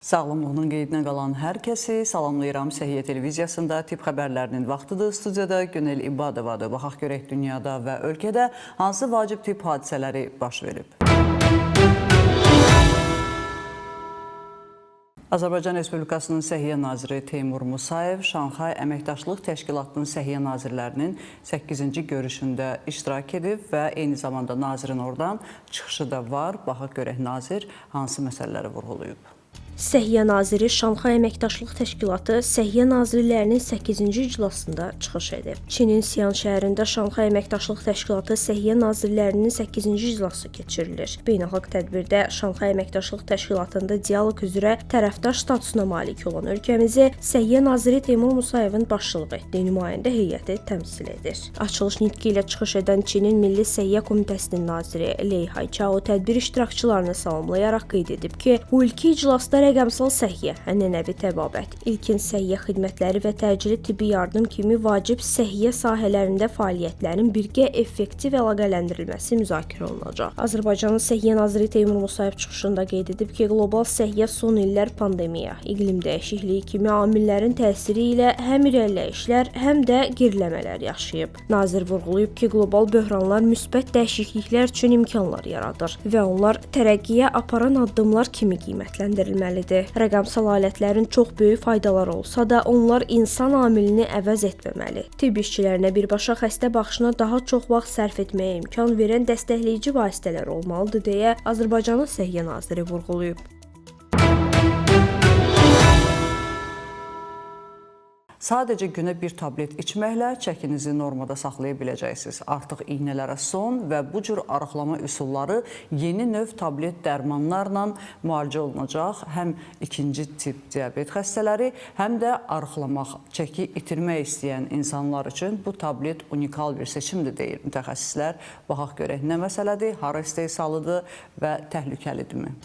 Sağlamlığının qeydinə qalan hər kəsi salamlayıram. Səhiyyə televiziyasında tibb xəbərlərinin vaxtıdır. Studiyada Günel İbadovadır. Baxaq görək dünyada və ölkədə hansı vacib tibb hadisələri baş verib. Azərbaycan Respublikasının Səhiyyə Naziri Teymur Musayev Şanxay Əməkdaşlıq Təşkilatının Səhiyyə Nazirlərinin 8-ci görüşündə iştirak edib və eyni zamanda nazirin oradan çıxışı da var. Baxaq görək nazir hansı məsələləri vurğulayıb. Səhiyyə Naziri Şanxay Əməkdaşlıq Təşkilatı Səhiyyə Nazirlərinin 8-ci iclasında çıxış edib. Çinin Siyan şəhərində Şanxay Əməkdaşlıq Təşkilatı Səhiyyə Nazirlərinin 8-ci iclası keçirilir. Beynəlxalq tədbirdə Şanxay Əməkdaşlıq Təşkilatında dialoq üzrə tərəfdaş statusuna malik olan ölkəmizi Səhiyyə Naziri Teymur Musayevin başçılıq etdiyi nümayəndə heyəti təmsil edir. Açılış nitqi ilə çıxış edən Çinin Milli Səhiyyə Komitəsinin naziri Ley Haichao tədbir iştirakçılarını salamlayaraq qeyd edib ki, bu ilki iclasda rəqəmsal səhiyyə, ənənəvi təbabət, ilkin səhiyyə xidmətləri və təcili tibbi yardım kimi vacib səhiyyə sahələrində fəaliyyətlərin birgə effektiv əlaqələndirilməsi müzakirə olunacaq. Azərbaycanın Səhiyyə Naziri Teymur Musayev çıxışında qeyd edib ki, qlobal səhiyyə son illər pandemiya, iqlim dəyişikliyi kimi amillərin təsiri ilə həm irəliləyişlər, həm də geriləmələr yaşayıb. Nazir vurğulayıb ki, qlobal böhranlar müsbət dəyişikliklər üçün imkanlar yaradır və onlar tərəqqiyə aparan addımlar kimi qiymətləndirilməlidir. Rəqəmsal alətlərin çox böyük faydaları olsa da, onlar insan amilini əvəz etməməli. Tibb işçilərinə birbaşa xəstə baxışına daha çox vaxt sərf etməyə imkan verən dəstəkləyici vasitələr olmalıdır deyə Azərbaycanın Səhiyyə Naziri vurğulayıb. Sadəcə günə bir tablet içməklə çəkinizi normada saxlaya biləcəksiniz. Artıq iynələrə son və bu cür arıqlama üsulları yeni növ tablet dərmanlarla müalicə olunacaq. Həm ikinci tip diabet xəstələri, həm də arıqlamaq, çəki itirmək istəyən insanlar üçün bu tablet unikal bir seçimdir, deyir mütəxəssislər. Baxaq görək nə məsələdir, hara istehsalıdır və təhlükəlidirmi?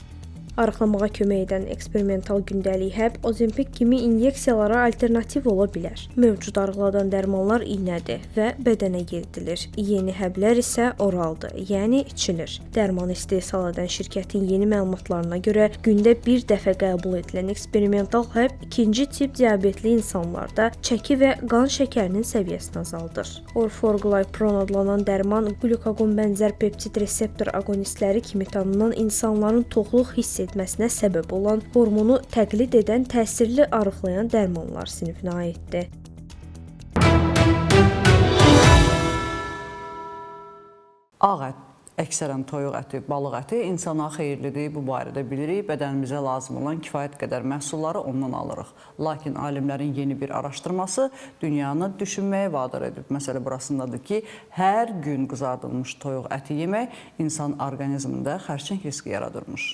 Arıqlamağa kömək edən eksperimental gündəlik həb Ozempic kimi inyeksiyalara alternativ ola bilər. Mövcud arıqladan dərmanlar iynədir və bədənə yeridilir. Yeni həblər isə oraldır, yəni içilir. Dərmanı istehsal edən şirkətin yeni məlumatlarına görə gündə bir dəfə qəbul edilən eksperimental həb ikinci tip diabetli insanlarda çəki və qan şəkərinin səviyyəsini azaldır. Orforglipron adlanan dərman qlukagon bənzər peptid reseptor agonistləri kimi tanınan insanların toxluq hiss etməsinə səbəb olan hormonu təqlid edən təsirli arıqlayan dərmanlar sinifinə aiddir. Ağ ət, əksərən toyuq əti, balıq əti insana xeyirlidir, bu barədə bilirik. Bədənimizə lazım olan kifayət qədər məhsulları ondan alırıq. Lakin alimlərin yeni bir araşdırması dünyanı düşünməyə vadar edib. Məsələ burasındadır ki, hər gün qızardılmış toyuq əti yemək insan orqanizmində xərçəng riski yaradırmış.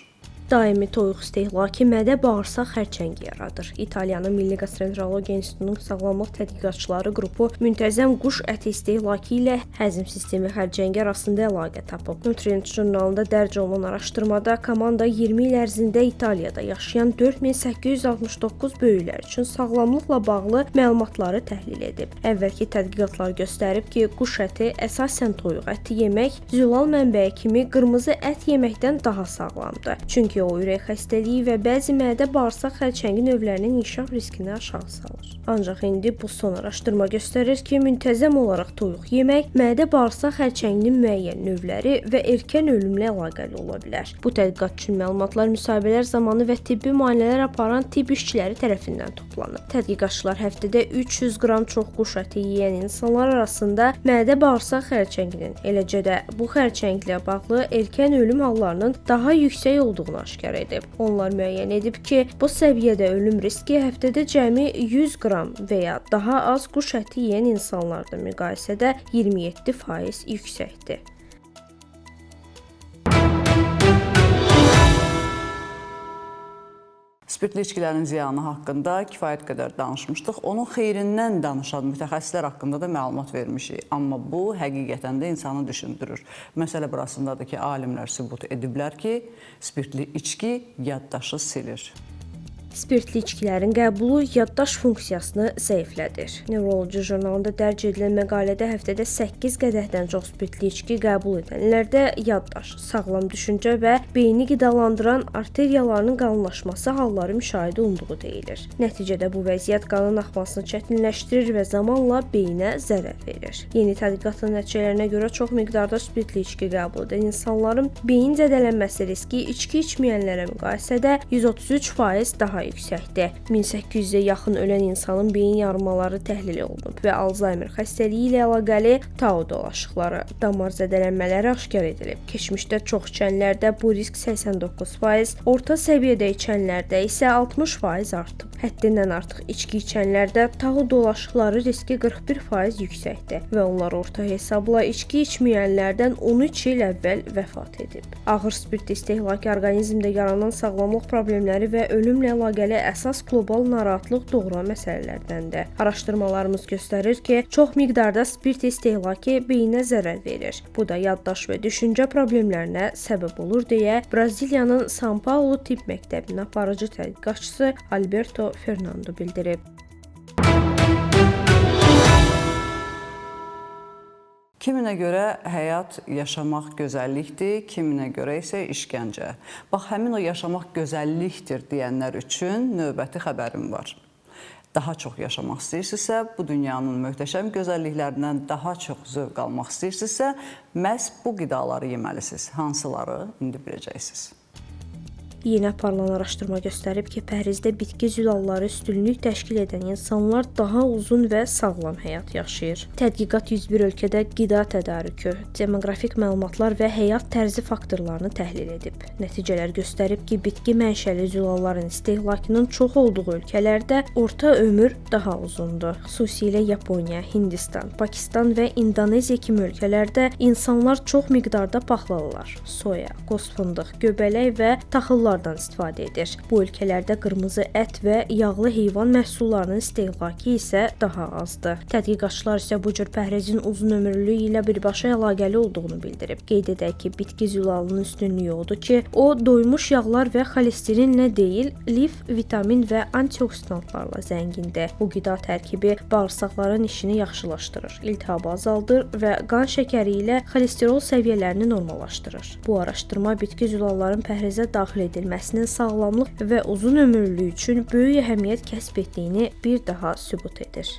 Daimi toyuq istehlakı mədə-bağırsaq xərçəngi yaradır. İtaliyanın Milli Gastroenterologiya İnstitutunun sağlamlıq tədqiqatçıları qrupu müntəzəm quş əti istehlakı ilə həzm sistemi xərçəngi arasında əlaqə tapıb. Nutrient jurnalında dərc olunan araşdırmada komanda 20 il ərzində İtaliyada yaşayan 4869 böyüklər üçün sağlamlıqla bağlı məlumatları təhlil edib. Əvvəlki tədqiqatlar göstərib ki, quş əti əsasən toyuq əti yemək zülal mənbəyi kimi qırmızı ət yeməkdən daha sağlamdır. Çünki o ürək xəstəliyi və bəzi mədə-bağırsaq xərçəngi növlərinin inkişaf riskini aşağı salır. Ancaq indi bu son araşdırma göstərir ki, müntəzəm olaraq toyuq yemək mədə-bağırsaq xərçənginin müəyyən növləri və erkən ölümlə əlaqəli ola bilər. Bu tədqiqat üçün məlumatlar müsahibələr zamanı və tibbi müayinələr aparan tibb işçiləri tərəfindən toplanıb. Tədqiqatçılar həftədə 300 qram çox quş əti yeyən insanlar arasında mədə-bağırsaq xərçənginin, eləcə də bu xərçənglə bağlı erkən ölüm hallarının daha yüksək olduğunu aşkar edib. Onlar müəyyən edib ki, bu səviyyədə ölüm riski həftədə cəmi 100 qram və ya daha az quş əti yeyən insanlarda müqayisədə 27% yüksəkdir. Spirtli içkilərin ziyanı haqqında kifayət qədər danışmışdıq. Onun xeyrindən danışan mütəxəssislər haqqında da məlumat vermişik. Amma bu, həqiqətən də insanı düşündürür. Məsələ burasındadır ki, alimlər sübut ediblər ki, spirtli içki yaddaşı silir. Spirtli içkilərin qəbulu yaddaş funksiyasını zəiflədir. Neurology jurnalında dərc edilən məqalədə həftədə 8 qədəhdən çox spirtli içki qəbul edənlərdə yaddaş, sağlam düşüncə və beyni qidalandıran arteriyalarının qalınlaşması halları müşahidə olunduğu deyilir. Nəticədə bu vəziyyət qanın axmasını çətinləşdirir və zamanla beyinə zərər verir. Yeni tədqiqatın nəticələrinə görə çox miqdarda spirtli içki qəbul edən insanların beyin zədələnməsi riski içki içməyənlərə müqayisədə 133% daha yüksəkdir. 1800-ə yaxın ölən insanın beyin yarılmaları təhlil olunub və Alzheimer xəstəliyi ilə əlaqəli tau dolaşıqları, damar zədələnmələri aşkar edilib. Keçmişdə çox içənlərdə bu risk 89%, orta səviyyədə içənlərdə isə 60% artıb. Həddindən artıq içki içənlərdə tau dolaşıqları riski 41% yüksəkdir və onlar orta hesabla içki içməyənlərdən 13 il əvvəl vəfat edib. Ağır spirt istehlakı orqanizmdə yaranan sağlamlıq problemləri və ölümlə əlaqəli əsas qlobal narahatlıq doğuran məsələlərdəndir. Araşdırmalarımız göstərir ki, çox miqdarda spirt istehlakı beyinə zərər verir. Bu da yaddaş və düşüncə problemlərinə səbəb olur deyə Braziliyanın São Paulo Tibb Məktəbinin aparıcı tədqiqatçısı Alberto Fernando bildirib. Kiminə görə həyat yaşamaq gözəllikdir, kiminə görə isə işgəncə. Bax, həmin o yaşamaq gözəllikdir deyənlər üçün növbəti xəbərim var. Daha çox yaşamaq istəyirsinizsə, bu dünyanın möhtəşəm gözəlliklərindən daha çox zövq almaq istəyirsinizsə, məhz bu qidaları yeməlisiniz. Hansıları indi biləcəksiniz. Yeni aparılan araşdırma göstərib ki, pəhrizdə bitki zülalları üstünlük təşkil edən insanlar daha uzun və sağlam həyat yaşayır. Tədqiqat 101 ölkədə qida tədarükü, demoqrafik məlumatlar və həyat tərzi faktorlarını təhlil edib. Nəticələr göstərib ki, bitki mənşəli zülalların istehlakının çox olduğu ölkələrdə orta ömür daha uzundur. Xüsusilə Yaponiya, Hindistan, Pakistan və İndoneziya kimi ölkələrdə insanlar çox miqdarda paxlalılar, soya, qoz fındıq, göbələk və taxıllardan istifadə edir. Bu ölkələrdə qırmızı ət və yağlı heyvan məhsullarının istehlakı isə daha azdır. Tədqiqatçılar isə bu cür pəhrizin uzun ömürlülüyü ilə birbaşa əlaqəli olduğunu bildirib. Qeyd edək ki, bitki zülalının üstünlüyü odur ki, o doymuş yağlar və xolesterinlə deyil, lif, vitamin və antioksidantlarla zəngindir. Bu qida tərkibi bağırsaqların işini yaxşılaşdırır, iltihabı azaldır və qan şəkəri ilə xolesterol səviyyələrini normallaşdırır. Bu araşdırma bitki zülalların pəhrizə daxil edilməsinin sağlamlıq və uzun ömürlülük üçün böyük əhəmiyyət kəsb etdiyini bir daha sübut edir.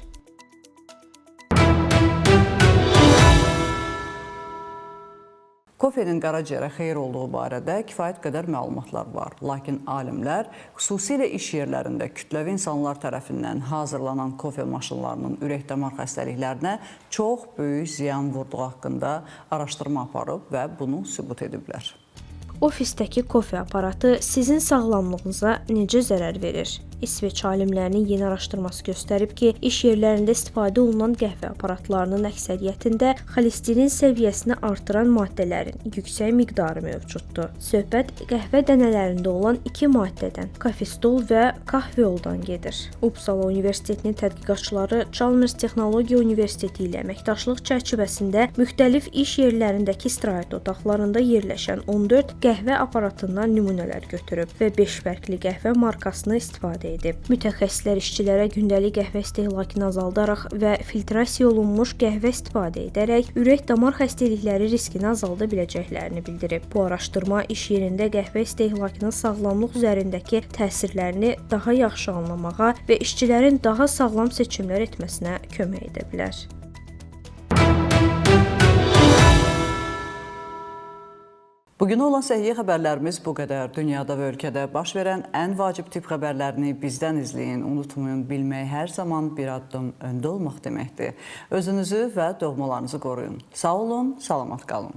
Kofenin qaraciyərə xeyir olduğu barədə kifayət qədər məlumatlar var. Lakin alimlər xüsusilə iş yerlərində kütləvi insanlar tərəfindən hazırlanan kofe maşınlarının ürək-damar xəstəliklərinə çox böyük ziyan vurduğu haqqında araşdırma aparıb və bunu sübut ediblər. Ofisdəki kofe aparatı sizin sağlamlığınıza necə zərər verir? İsveç alimlərinin yeni araşdırması göstərib ki, iş yerlərində istifadə olunan qəhvə aparatlarının əksəriyyətində xolesterin səviyyəsini artıran maddələrin yüksək miqdarı mövcuddur. Söhbət qəhvə dənələrində olan iki maddədən, kafestol və kahveoldan gedir. Uppsala Universitetinin tədqiqatçıları Chalmers Texnologiya Universiteti ilə əməkdaşlıq çərçivəsində müxtəlif iş yerlərindəki istirahət otaqlarında yerləşən 14 qəhvə aparatından nümunələr götürüb və 5 fərqli qəhvə markasını istifadə edib. Mütəxəssislər işçilərə gündəlik qəhvə istehlakını azaldaraq və filtrasiya olunmuş qəhvə istifadə edərək ürək-damar xəstəlikləri riskini azalda biləcəklərini bildirib. Bu araşdırma iş yerində qəhvə istehlakının sağlamlıq üzərindəki təsirlərini daha yaxşı anlamağa və işçilərin daha sağlam seçimlər etməsinə kömək edə bilər. Bugün olan səhiyyə xəbərlərimiz bu qədər. Dünyada və ölkədə baş verən ən vacib tip xəbərlərini bizdən izləyin. Unutmayın, bilmək hər zaman bir addım öndə olmaq deməkdir. Özünüzü və doğmalarınızı qoruyun. Sağ olun, salamat qalın.